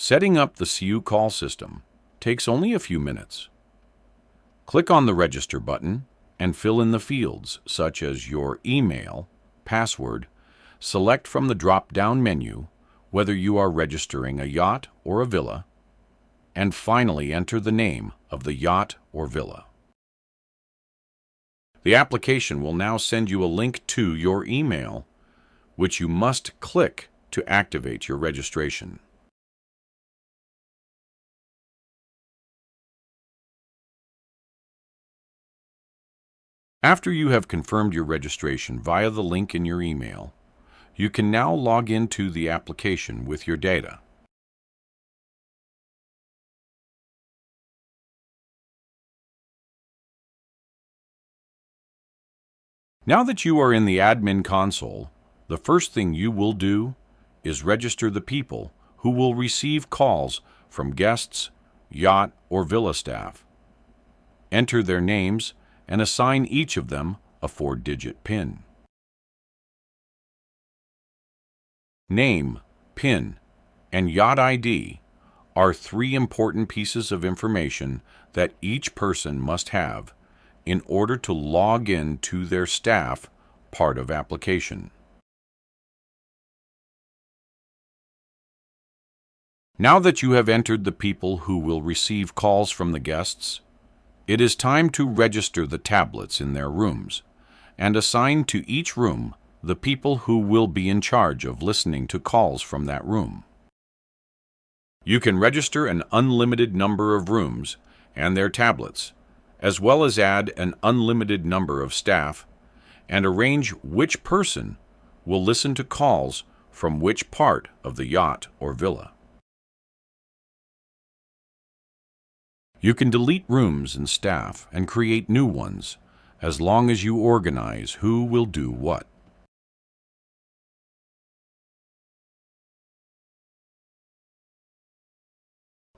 Setting up the CiuxCall system takes only a few minutes. Click on the Register button and fill in the fields such as your email, password, select from the drop-down menu whether you are registering a yacht or a villa, and finally enter the name of the yacht or villa. The application will now send you a link to your email, which you must click to activate your registration. After you have confirmed your registration via the link in your email, you can now log into the application with your data. Now that you are in the admin console, the first thing you will do is register the people who will receive calls from guests, yacht, or villa staff. Enter their names and assign each of them a 4-digit PIN. Name, PIN, and yacht ID are 3 important pieces of information that each person must have in order to log in to their staff part of application. Now that you have entered the people who will receive calls from the guests, it is time to register the tablets in their rooms and assign to each room the people who will be in charge of listening to calls from that room. You can register an unlimited number of rooms and their tablets, as well as add an unlimited number of staff and arrange which person will listen to calls from which part of the yacht or villa. You can delete rooms and staff and create new ones as long as you organize who will do what.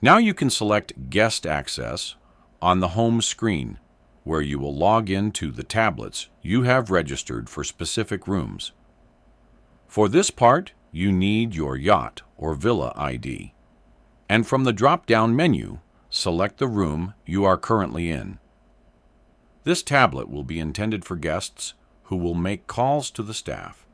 Now you can select Guest Access on the home screen, where you will log into the tablets you have registered for specific rooms. For this part, you need your yacht or villa ID, and from the drop-down menu, select the room you are currently in. This tablet will be intended for guests who will make calls to the staff.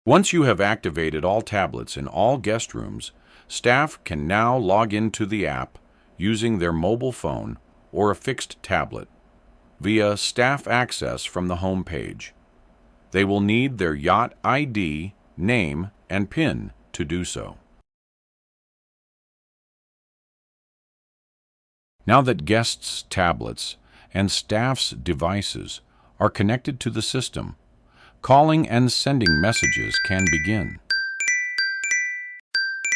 Once you have activated all tablets in all guest rooms, staff can now log into the app using their mobile phone or a fixed tablet via Staff Access from the home page. They will need their yacht ID, name, and PIN to do so. Now that guests' tablets and staff's devices are connected to the system, calling and sending messages can begin.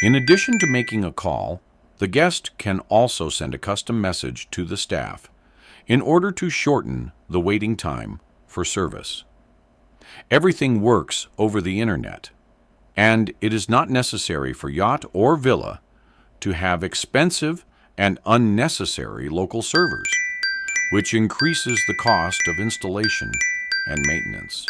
In addition to making a call, the guest can also send a custom message to the staff in order to shorten the waiting time for service. Everything works over the internet, and it is not necessary for yacht or villa to have expensive and unnecessary local servers, which increases the cost of installation and maintenance.